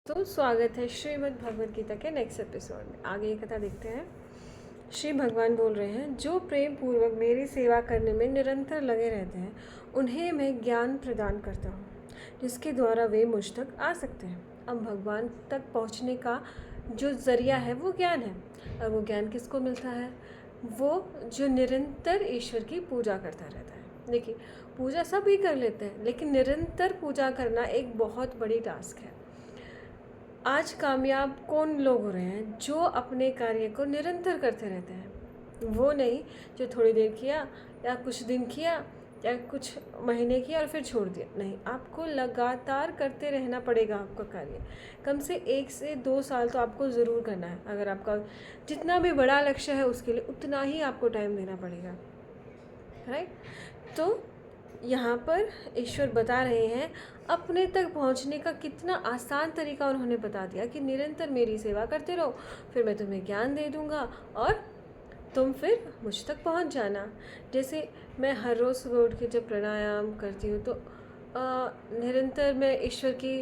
तो स्वागत है श्रीमद् भगवद गीता के नेक्स्ट एपिसोड में। आगे ये कथा देखते हैं। श्री भगवान बोल रहे हैं, जो प्रेम पूर्वक मेरी सेवा करने में निरंतर लगे रहते हैं उन्हें मैं ज्ञान प्रदान करता हूँ, जिसके द्वारा वे मुझ तक आ सकते हैं। अब भगवान तक पहुँचने का जो ज़रिया है वो ज्ञान है। और वो ज्ञान किसको मिलता है? वो जो निरंतर ईश्वर की पूजा करता रहता है। देखिए, पूजा सभी कर लेते हैं, लेकिन निरंतर पूजा करना एक बहुत बड़ी टास्क है। आज कामयाब कौन लोग हो रहे हैं? जो अपने कार्य को निरंतर करते रहते हैं। वो नहीं जो थोड़ी देर किया या कुछ दिन किया या कुछ महीने किया और फिर छोड़ दिया। नहीं, आपको लगातार करते रहना पड़ेगा। आपका कार्य कम से 1 से 2 साल तो आपको ज़रूर करना है। अगर आपका जितना भी बड़ा लक्ष्य है उसके लिए उतना ही आपको टाइम देना पड़ेगा, राइट? तो यहाँ पर ईश्वर बता रहे हैं, अपने तक पहुँचने का कितना आसान तरीका उन्होंने बता दिया कि निरंतर मेरी सेवा करते रहो, फिर मैं तुम्हें ज्ञान दे दूँगा और तुम फिर मुझ तक पहुँच जाना। जैसे मैं हर रोज़ सुबह उठ के जब प्राणायाम करती हूँ तो निरंतर मैं ईश्वर की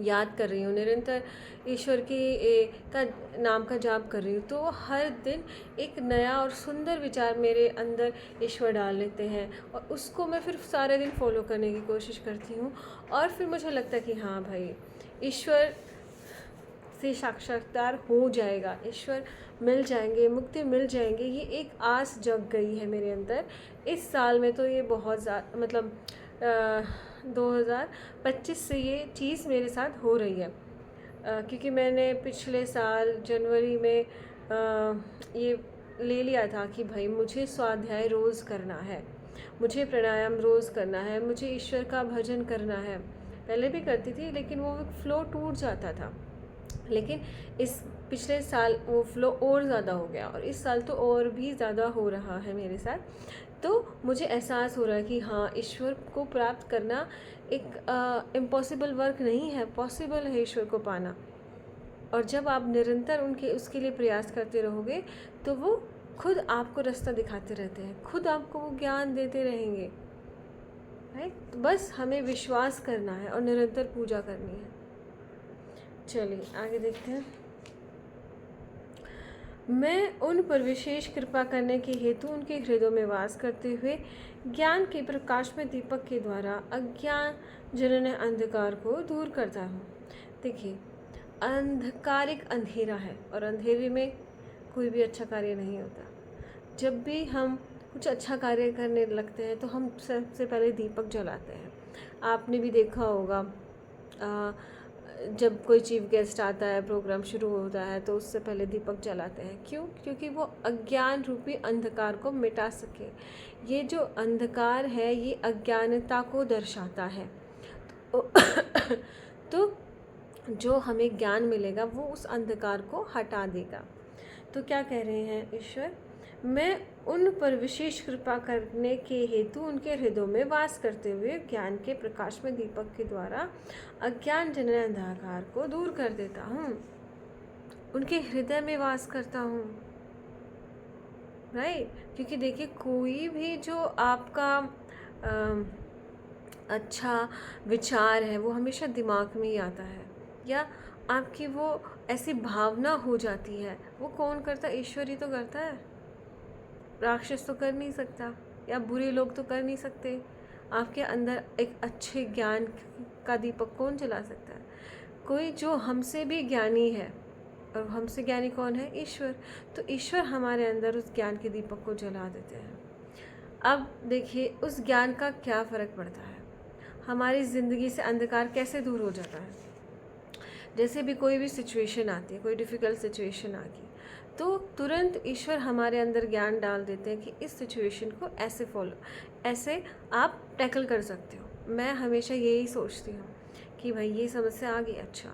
याद कर रही हूँ, निरंतर ईश्वर का नाम का जाप कर रही हूँ, तो हर दिन एक नया और सुंदर विचार मेरे अंदर ईश्वर डाल लेते हैं और उसको मैं फिर सारे दिन फॉलो करने की कोशिश करती हूँ। और फिर मुझे लगता है कि हाँ भाई, ईश्वर से साक्षात्कार हो जाएगा, ईश्वर मिल जाएंगे, मुक्ति मिल जाएंगे। ये एक आस जग गई है मेरे अंदर। इस साल में तो ये बहुत ज़्यादा 2025 से ये चीज़ मेरे साथ हो रही है। क्योंकि मैंने पिछले साल जनवरी में ये ले लिया था कि भाई मुझे स्वाध्याय रोज़ करना है, मुझे प्राणायाम रोज़ करना है, मुझे ईश्वर का भजन करना है। पहले भी करती थी लेकिन वो फ्लो टूट जाता था। लेकिन इस पिछले साल वो फ्लो और ज़्यादा हो गया और इस साल तो और भी ज़्यादा हो रहा है मेरे साथ। तो मुझे एहसास हो रहा है कि हाँ, ईश्वर को प्राप्त करना एक इम्पॉसिबल वर्क नहीं है, पॉसिबल है ईश्वर को पाना। और जब आप निरंतर उसके लिए प्रयास करते रहोगे तो वो खुद आपको रास्ता दिखाते रहते हैं, खुद आपको वो ज्ञान देते रहेंगे, राइट? तो बस हमें विश्वास करना है और निरंतर पूजा करनी है। चलिए आगे देखते हैं। मैं उन पर विशेष कृपा करने के हेतु उनके हृदयों में वास करते हुए ज्ञान के प्रकाश में दीपक के द्वारा अज्ञान जनन अंधकार को दूर करता हूँ। देखिए, अंधकार एक अंधेरा है और अंधेरे में कोई भी अच्छा कार्य नहीं होता। जब भी हम कुछ अच्छा कार्य करने लगते हैं तो हम सबसे पहले दीपक जलाते हैं। आपने भी देखा होगा, जब कोई चीफ गेस्ट आता है, प्रोग्राम शुरू होता है, तो उससे पहले दीपक जलाते हैं। क्यों? क्योंकि वो अज्ञान रूपी अंधकार को मिटा सके। ये जो अंधकार है ये अज्ञानता को दर्शाता है। तो जो हमें ज्ञान मिलेगा वो उस अंधकार को हटा देगा। तो क्या कह रहे हैं ईश्वर? मैं उन पर विशेष कृपा करने के हेतु उनके हृदयों में वास करते हुए ज्ञान के प्रकाश में दीपक के द्वारा अज्ञान जनन अंधकार को दूर कर देता हूँ। उनके हृदय में वास करता हूँ, राइट? क्योंकि देखिए, कोई भी जो आपका अच्छा विचार है वो हमेशा दिमाग में ही आता है, या आपकी वो ऐसी भावना हो जाती है। वो कौन करता है? ईश्वर ही तो करता है। राक्षस तो कर नहीं सकता, या बुरे लोग तो कर नहीं सकते। आपके अंदर एक अच्छे ज्ञान का दीपक कौन जला सकता है? कोई जो हमसे भी ज्ञानी है। और हमसे ज्ञानी कौन है? ईश्वर। तो ईश्वर हमारे अंदर उस ज्ञान के दीपक को जला देते हैं। अब देखिए, उस ज्ञान का क्या फ़र्क पड़ता है, हमारी ज़िंदगी से अंधकार कैसे दूर हो जाता है। जैसे भी कोई भी सिचुएशन आती है, कोई डिफ़िकल्ट सिचुएशन आ गई, तो तुरंत ईश्वर हमारे अंदर ज्ञान डाल देते हैं कि इस सिचुएशन को ऐसे आप टैकल कर सकते हो। मैं हमेशा यही सोचती हूँ कि भाई ये समस्या आ गई, अच्छा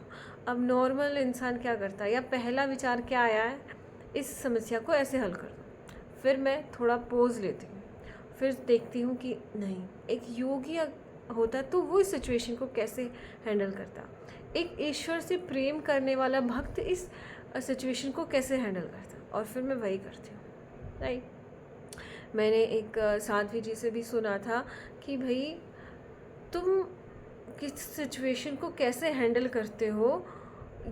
अब नॉर्मल इंसान क्या करता है, या पहला विचार क्या आया है, इस समस्या को ऐसे हल कर दो। फिर मैं थोड़ा पोज लेती हूँ, फिर देखती हूँ कि नहीं, एक योगी होता तो वो इस सिचुएशन को कैसे हैंडल करता, एक ईश्वर से प्रेम करने वाला भक्त इस सिचुएशन को कैसे हैंडल करता, और फिर मैं वही करती हूँ, राइट? मैंने एक साध्वी जी से भी सुना था कि भाई तुम किस सिचुएशन को कैसे हैंडल करते हो,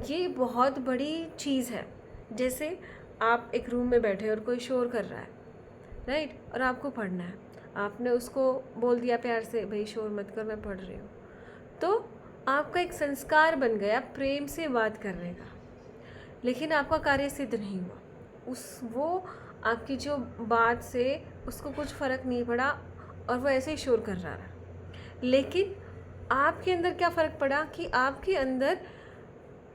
ये बहुत बड़ी चीज़ है। जैसे आप एक रूम में बैठे और कोई शोर कर रहा है, राइट, और आपको पढ़ना है। आपने उसको बोल दिया प्यार से, भाई शोर मत कर, मैं पढ़ रही हूँ। तो आपका एक संस्कार बन गया प्रेम से बात करने का, लेकिन आपका कार्य सिद्ध नहीं हुआ। वो आपकी जो बात से उसको कुछ फ़र्क नहीं पड़ा और वो ऐसे ही शोर कर रहा है। लेकिन आपके अंदर क्या फ़र्क पड़ा कि आपके अंदर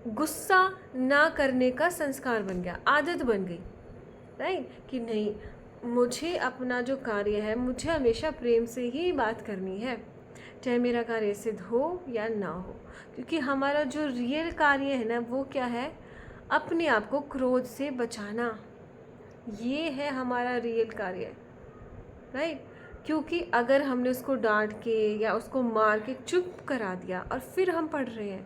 गुस्सा ना करने का संस्कार बन गया, आदत बन गई, राइट, कि नहीं, मुझे अपना जो कार्य है मुझे हमेशा प्रेम से ही बात करनी है, चाहे मेरा कार्य सिद्ध हो या ना हो। क्योंकि हमारा जो रियल कार्य है ना, वो क्या है, अपने आप को क्रोध से बचाना। ये है हमारा रियल कार्य, राइट। क्योंकि अगर हमने उसको डांट के या उसको मार के चुप करा दिया और फिर हम पढ़ रहे हैं,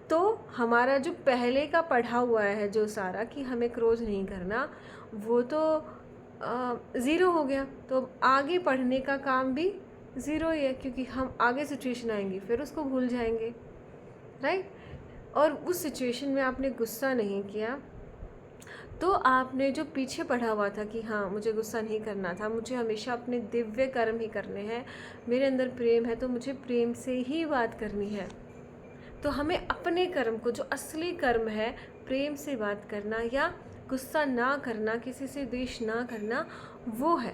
तो हमारा जो पहले का पढ़ा हुआ है जो सारा कि हमें क्रोध नहीं करना, वो तो ज़ीरो हो गया। तो आगे पढ़ने का काम भी ज़ीरो ही है, क्योंकि हम आगे सिचुएशन आएंगी फिर उसको भूल जाएंगे, राइट। और उस सिचुएशन में आपने गुस्सा नहीं किया, तो आपने जो पीछे पढ़ा हुआ था कि हाँ मुझे गुस्सा नहीं करना था, मुझे हमेशा अपने दिव्य कर्म ही करने हैं, मेरे अंदर प्रेम है तो मुझे प्रेम से ही बात करनी है। तो हमें अपने कर्म को, जो असली कर्म है, प्रेम से बात करना या गुस्सा ना करना, किसी से द्वेष ना करना, वो है,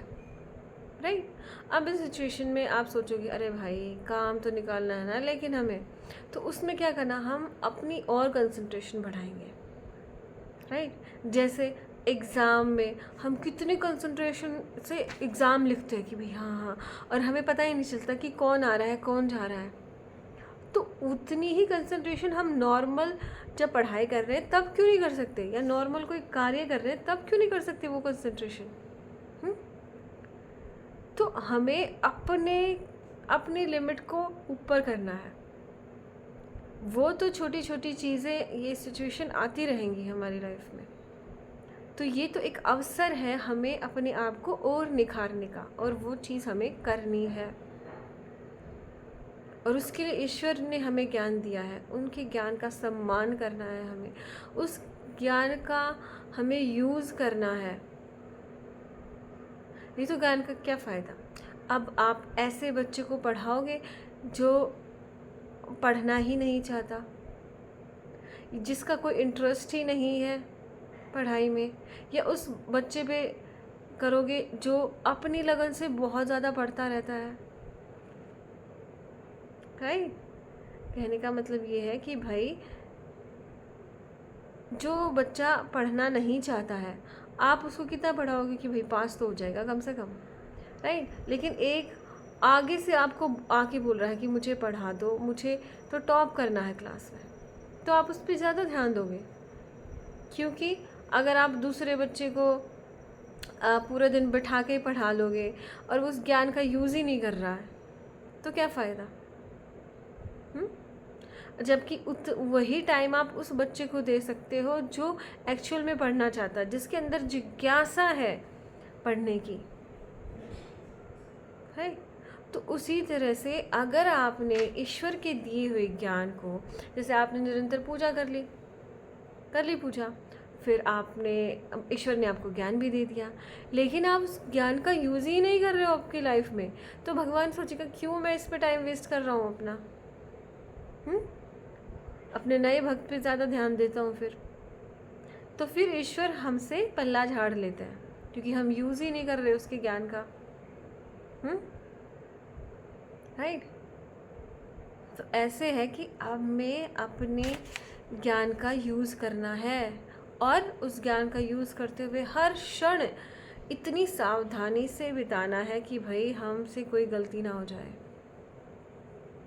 राइट। अब इस सिचुएशन में आप सोचोगे अरे भाई काम तो निकालना है ना, लेकिन हमें तो उसमें क्या करना, हम अपनी और कंसंट्रेशन बढ़ाएंगे, राइट। जैसे एग्ज़ाम में हम कितने कंसंट्रेशन से एग्ज़ाम लिखते हैं कि भाई हाँ, और हमें पता ही नहीं चलता कि कौन आ रहा है कौन जा रहा है। तो उतनी ही कंसंट्रेशन हम नॉर्मल जब पढ़ाई कर रहे हैं तब क्यों नहीं कर सकते, या नॉर्मल कोई कार्य कर रहे हैं तब क्यों नहीं कर सकते वो कंसंट्रेशन। तो हमें अपने लिमिट को ऊपर करना है। वो तो छोटी छोटी चीज़ें, ये सिचुएशन आती रहेंगी हमारी लाइफ में, तो ये तो एक अवसर है हमें अपने आप को और निखारने का, और वो चीज़ हमें करनी है। और उसके लिए ईश्वर ने हमें ज्ञान दिया है, उनके ज्ञान का सम्मान करना है हमें, उस ज्ञान का हमें यूज़ करना है। नहीं तो ज्ञान का क्या फ़ायदा। अब आप ऐसे बच्चे को पढ़ाओगे जो पढ़ना ही नहीं चाहता, जिसका कोई इंटरेस्ट ही नहीं है पढ़ाई में, या उस बच्चे पे करोगे जो अपनी लगन से बहुत ज़्यादा पढ़ता रहता है, राइट। कहने का मतलब ये है कि भाई जो बच्चा पढ़ना नहीं चाहता है, आप उसको कितना पढ़ाओगे कि भाई पास तो हो जाएगा कम से कम, राइट। लेकिन एक आगे से आपको आके बोल रहा है कि मुझे पढ़ा दो, मुझे तो टॉप करना है क्लास में, तो आप उस पर ज़्यादा ध्यान दोगे। क्योंकि अगर आप दूसरे बच्चे को पूरा दिन बैठा के पढ़ा लोगे और वो उस ज्ञान का यूज़ ही नहीं कर रहा है, तो क्या फ़ायदा। जबकि वही टाइम आप उस बच्चे को दे सकते हो जो एक्चुअल में पढ़ना चाहता है, जिसके अंदर जिज्ञासा है पढ़ने की, है। तो उसी तरह से अगर आपने ईश्वर के दिए हुए ज्ञान को, जैसे आपने निरंतर पूजा कर ली पूजा, फिर आपने, ईश्वर ने आपको ज्ञान भी दे दिया, लेकिन आप उस ज्ञान का यूज़ ही नहीं कर रहे हो आपकी लाइफ में, तो भगवान सोचेगा क्यों मैं इस पे टाइम वेस्ट कर रहा हूँ अपना, अपने नए भक्त पे ज़्यादा ध्यान देता हूँ तो फिर ईश्वर हमसे पल्ला झाड़ लेते हैं, क्योंकि हम यूज़ ही नहीं कर रहे उसके ज्ञान का, राइट। तो ऐसे है कि अब हमें अपने ज्ञान का यूज़ करना है, और उस ज्ञान का यूज़ करते हुए हर क्षण इतनी सावधानी से बिताना है कि भाई हमसे कोई गलती ना हो जाए,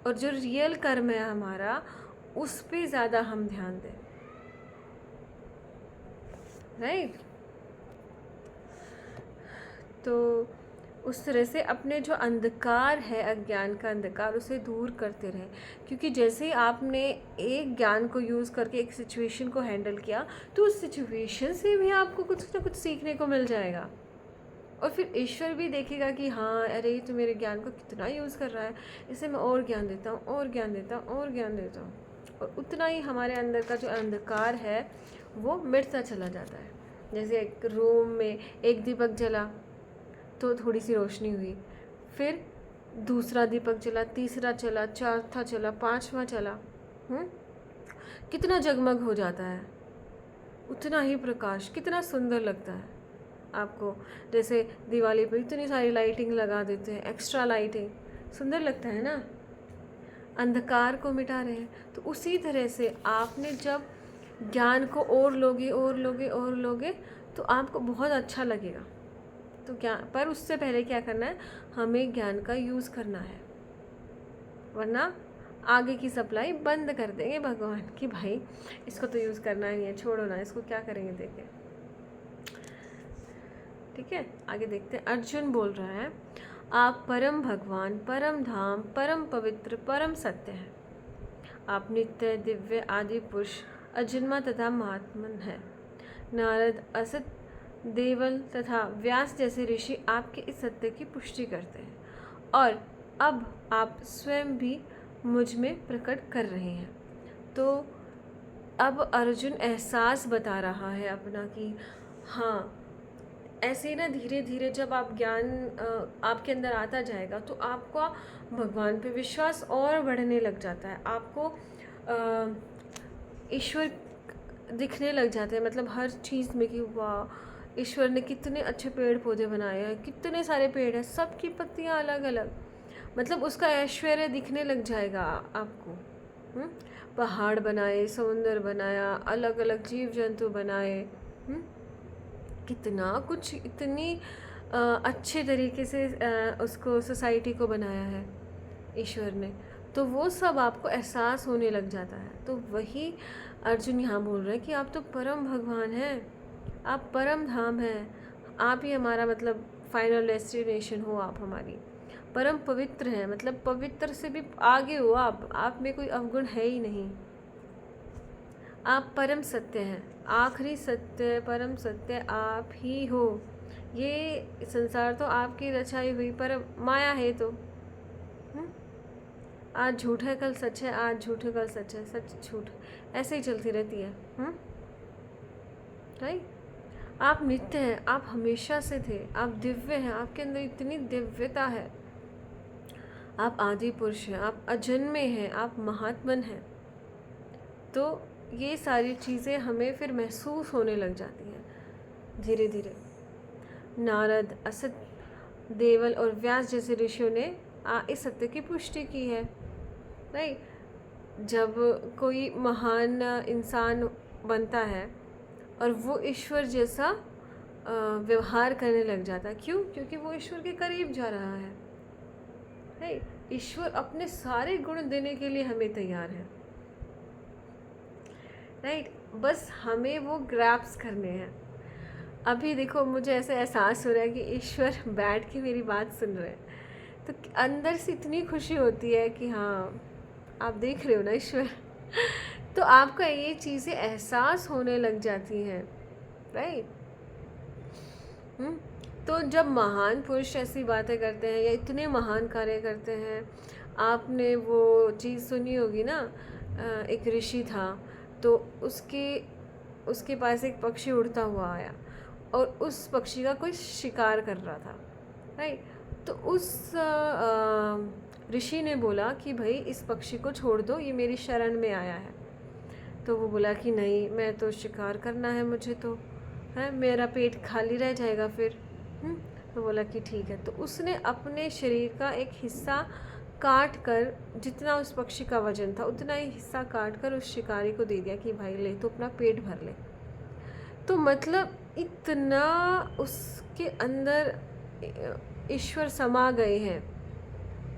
और जो रियल कर्म है हमारा उस पे ज़्यादा हम ध्यान दें, राइट। तो उस तरह से अपने जो अंधकार है, अज्ञान का अंधकार, उसे दूर करते रहें। क्योंकि जैसे ही आपने एक ज्ञान को यूज़ करके एक सिचुएशन को हैंडल किया, तो उस सिचुएशन से भी आपको कुछ ना कुछ सीखने को मिल जाएगा, और फिर ईश्वर भी देखेगा कि हाँ अरे ये तो मेरे ज्ञान को कितना यूज़ कर रहा है, इसे मैं और ज्ञान देता हूँ और ज्ञान देता हूँ और ज्ञान देता हूँ, और उतना ही हमारे अंदर का जो अंधकार है वो मिटता चला जाता है। जैसे एक रूम में एक दीपक जला तो थोड़ी सी रोशनी हुई, फिर दूसरा दीपक जला, तीसरा चला, चौथा चला, पांचवा चला, कितना जगमग हो जाता है, उतना ही प्रकाश, कितना सुंदर लगता है आपको। जैसे दिवाली पे इतनी सारी लाइटिंग लगा देते हैं, एक्स्ट्रा लाइटिंग, सुंदर लगता है ना, अंधकार को मिटा रहे हैं। तो उसी तरह से आपने जब ज्ञान को और लोगे और लोगे और लोगे तो आपको बहुत अच्छा लगेगा। तो क्या, पर उससे पहले क्या करना है, हमें ज्ञान का यूज़ करना है, वरना आगे की सप्लाई बंद कर देंगे भगवान कि भाई इसको तो यूज़ करना ही नहीं है, छोड़ो ना, इसको क्या करेंगे देखे। ठीक है, आगे देखते हैं। अर्जुन बोल रहा है, आप परम भगवान, परम धाम, परम पवित्र, परम सत्य हैं। आप नित्य, दिव्य, आदि पुरुष, अजन्मा तथा महात्मन है। नारद, असत, देवल तथा व्यास जैसे ऋषि आपके इस सत्य की पुष्टि करते हैं, और अब आप स्वयं भी मुझ में प्रकट कर रहे हैं। तो अब अर्जुन एहसास बता रहा है अपना कि हाँ, ऐसे ना धीरे धीरे जब आप ज्ञान आपके अंदर आता जाएगा तो आपका भगवान पे विश्वास और बढ़ने लग जाता है, आपको ईश्वर दिखने लग जाते हैं, मतलब हर चीज़ में कि वाह ईश्वर ने कितने अच्छे पेड़ पौधे बनाए हैं, कितने सारे पेड़ हैं, सबकी पत्तियां अलग अलग, मतलब उसका ऐश्वर्य दिखने लग जाएगा आपको। पहाड़ बनाए, समुंदर बनाया, अलग अलग जीव जंतु बनाए, कितना कुछ, इतनी अच्छे तरीके से उसको, सोसाइटी को बनाया है ईश्वर ने। तो वो सब आपको एहसास होने लग जाता है। तो वही अर्जुन यहाँ बोल रहे हैं कि आप तो परम भगवान हैं, आप परम धाम हैं, आप ही हमारा मतलब फाइनल डेस्टिनेशन हो, आप हमारी परम पवित्र हैं, मतलब पवित्र से भी आगे हो आप में कोई अवगुण है ही नहीं। आप परम सत्य हैं, आखिरी सत्य, परम सत्य आप ही हो। ये संसार तो आपकी रचाई हुई पर माया है। तो आज झूठ है कल सच है, आज झूठ है कल सच है, सच झूठ, ऐसे ही चलती रहती है। राइट, आप नित्य हैं, आप हमेशा से थे, आप दिव्य हैं, आपके अंदर इतनी दिव्यता है, आप आदि पुरुष हैं, आप अजन्मे हैं, आप महात्मन हैं। तो ये सारी चीज़ें हमें फिर महसूस होने लग जाती हैं धीरे धीरे। नारद, असत, देवल और व्यास जैसे ऋषियों ने इस सत्य की पुष्टि की है। राइट, जब कोई महान इंसान बनता है और वो ईश्वर जैसा व्यवहार करने लग जाता है, क्यों? क्योंकि वो ईश्वर के करीब जा रहा है। राइट, ईश्वर अपने सारे गुण देने के लिए हमें तैयार है। राइट, बस हमें वो ग्रैप्स करने हैं। अभी देखो, मुझे ऐसा एहसास हो रहा है कि ईश्वर बैठ के मेरी बात सुन रहे हैं, तो अंदर से इतनी खुशी होती है कि हाँ आप देख रहे हो ना ईश्वर तो आपको ये चीज़ें एहसास होने लग जाती हैं। राइट, तो जब महान पुरुष ऐसी बातें करते हैं या इतने महान कार्य करते हैं, आपने वो चीज़ सुनी होगी ना, एक ऋषि था, तो उसके पास एक पक्षी उड़ता हुआ आया और उस पक्षी का कोई शिकार कर रहा था। राइट, तो उस ऋषि ने बोला कि भाई इस पक्षी को छोड़ दो, ये मेरी शरण में आया है। तो वो बोला कि नहीं, मैं तो शिकार करना है मुझे, तो है मेरा पेट खाली रह जाएगा फिर। तो बोला कि ठीक है। तो उसने अपने शरीर का एक हिस्सा काट कर, जितना उस पक्षी का वजन था उतना ही हिस्सा काट कर उस शिकारी को दे दिया कि भाई ले, तो अपना पेट भर ले। तो मतलब इतना उसके अंदर ईश्वर समा गए हैं।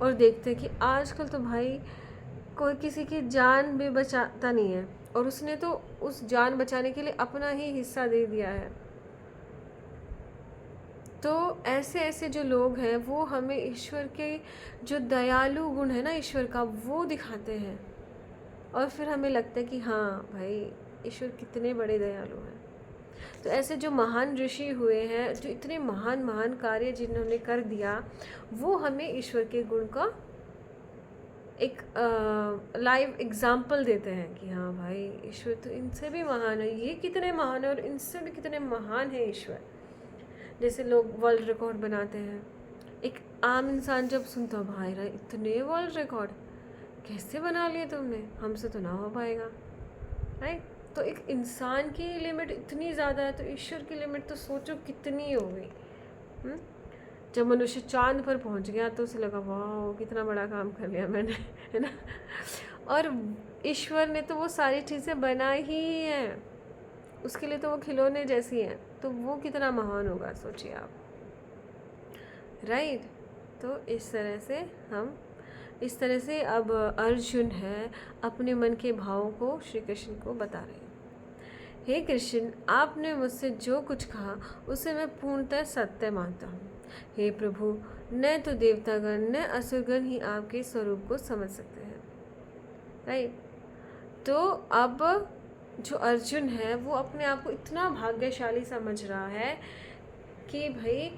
और देखते हैं कि आजकल तो भाई कोई किसी की जान भी बचाता नहीं है, और उसने तो उस जान बचाने के लिए अपना ही हिस्सा दे दिया है। तो ऐसे ऐसे जो लोग हैं वो हमें ईश्वर के जो दयालु गुण है ना ईश्वर का, वो दिखाते हैं, और फिर हमें लगता है कि हाँ भाई ईश्वर कितने बड़े दयालु हैं। तो ऐसे जो महान ऋषि हुए हैं, जो इतने महान महान कार्य जिन्होंने कर दिया, वो हमें ईश्वर के गुण का एक लाइव एग्जाम्पल देते हैं कि हाँ भाई, ईश्वर तो इनसे भी महान है, ये कितने महान है और इनसे भी कितने महान है ईश्वर। जैसे लोग वर्ल्ड रिकॉर्ड बनाते हैं, एक आम इंसान जब सुनता है भाई रहा इतने वर्ल्ड रिकॉर्ड कैसे बना लिए तुमने, हमसे तो ना हो पाएगा, राइट। तो एक इंसान की लिमिट इतनी ज़्यादा है, तो ईश्वर की लिमिट तो सोचो कितनी हो गई। जब मनुष्य चांद पर पहुंच गया तो उसे लगा वाह कितना बड़ा काम कर लिया मैंने, है ना। और ईश्वर ने तो वो सारी चीज़ें बनाई ही हैं, उसके लिए तो वो खिलौने जैसी हैं, तो वो कितना महान होगा सोचिए आप, राइट। तो इस तरह से अब अर्जुन है अपने मन के भावों को श्री कृष्ण को बता रहे हैं। हे कृष्ण, आपने मुझसे जो कुछ कहा उसे मैं पूर्णतः सत्य मानता हूँ। हे प्रभु, न तो देवतागण न असुरगण ही आपके स्वरूप को समझ सकते हैं, राइट। तो अब जो अर्जुन है वो अपने आप को इतना भाग्यशाली समझ रहा है कि भाई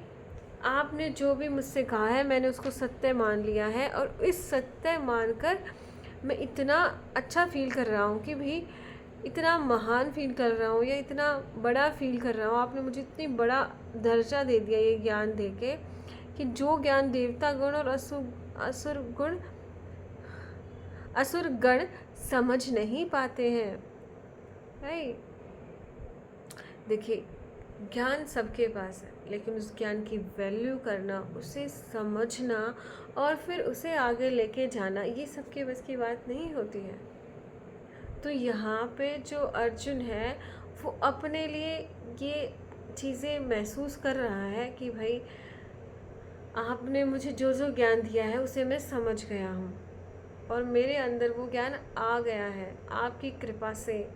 आपने जो भी मुझसे कहा है मैंने उसको सत्य मान लिया है, और इस सत्य मानकर मैं इतना अच्छा फील कर रहा हूँ कि भाई इतना महान फील कर रहा हूँ या इतना बड़ा फील कर रहा हूँ। आपने मुझे इतनी बड़ा दर्जा दे दिया ये ज्ञान दे के कि जो ज्ञान देवता गण और असुर गण समझ नहीं पाते हैं, राइट। देखिए, ज्ञान सबके पास है, लेकिन उस ज्ञान की वैल्यू करना, उसे समझना और फिर उसे आगे लेके जाना, ये सबके बस की बात नहीं होती है। तो यहाँ पे जो अर्जुन है वो अपने लिए ये चीज़ें महसूस कर रहा है कि भाई आपने मुझे जो जो ज्ञान दिया है उसे मैं समझ गया हूँ, और मेरे अंदर वो ज्ञान आ गया है आपकी कृपा से,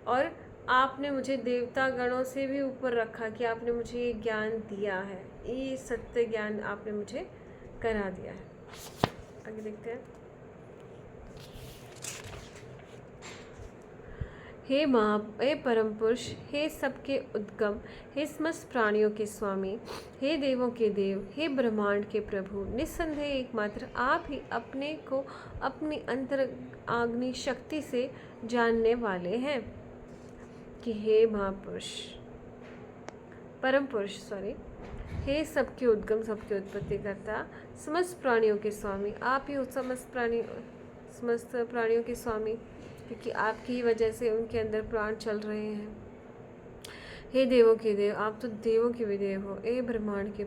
और आपने मुझे देवता गणों से भी ऊपर रखा कि आपने मुझे ये ज्ञान दिया है, ये सत्य ज्ञान आपने मुझे करा दिया है। आगे देखते हैं। हे परम पुरुष, हे सबके उद्गम, हे समस्त प्राणियों के स्वामी, हे देवों के देव, हे ब्रह्मांड के प्रभु, निस्संदेह एकमात्र आप ही अपने को अपनी अंतराग्नि शक्ति से जानने वाले हैं। कि हे महापुरुष, परम पुरुष हे सबके उद्गम, सबके उत्पत्ति करता, समस्त प्राणियों के स्वामी, आप ही समस्त प्राणियों के स्वामी, क्योंकि आपकी ही वजह से उनके अंदर प्राण चल रहे हैं। हे देवों के देव, आप तो देवों के भी देव हो। हे ब्रह्मांड के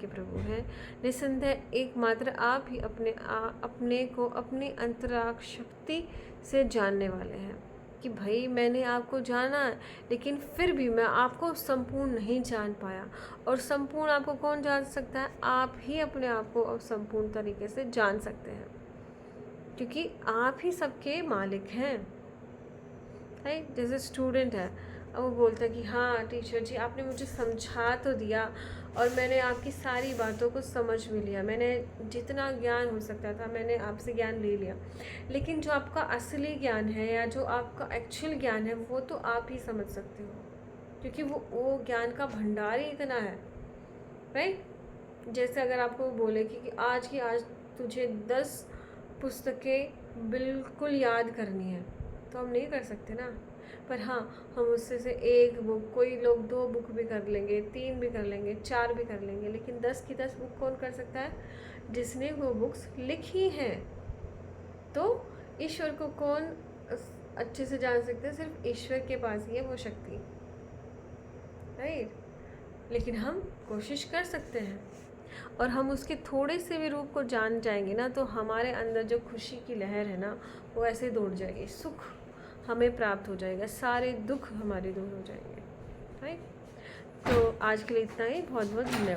प्रभु हैं। निस्संदेह एकमात्र आप ही अपने को अपनी अंतराग शक्ति से जानने वाले हैं। कि भाई मैंने आपको जाना है, लेकिन फिर भी मैं आपको संपूर्ण नहीं जान पाया, और संपूर्ण आपको कौन जान सकता है? आप ही अपने आप को संपूर्ण तरीके से जान सकते हैं, क्योंकि आप ही सबके मालिक हैं, राइट। जैसे स्टूडेंट है, अब वो बोलता है कि हाँ टीचर जी आपने मुझे समझा तो दिया और मैंने आपकी सारी बातों को समझ भी लिया, मैंने जितना ज्ञान हो सकता था मैंने आपसे ज्ञान ले लिया, लेकिन जो आपका असली ज्ञान है या जो आपका एक्चुअल ज्ञान है वो तो आप ही समझ सकते हो, क्योंकि वो ज्ञान का भंडार ही इतना है, राइट। जैसे अगर आपको बोले कि आज की आज तुझे 10 पुस्तकें बिल्कुल याद करनी है, तो हम नहीं कर सकते ना। पर हाँ, हम उससे से एक बुक, कोई लोग 2 बुक भी कर लेंगे, 3 भी कर लेंगे, 4 भी कर लेंगे, लेकिन 10 की 10 बुक कौन कर सकता है? जिसने वो बुक्स लिखी हैं। तो ईश्वर को कौन अच्छे से जान सकते हैं? सिर्फ ईश्वर के पास ही है वो शक्ति, राइट। लेकिन हम कोशिश कर सकते हैं, और हम उसके थोड़े से भी रूप को जान जाएंगे ना, तो हमारे अंदर जो खुशी की लहर है ना वो ऐसे दौड़ जाएगी, सुख हमें प्राप्त हो जाएगा, सारे दुख हमारे दूर हो जाएंगे, राइट। तो आज के लिए इतना ही, बहुत बहुत धन्यवाद।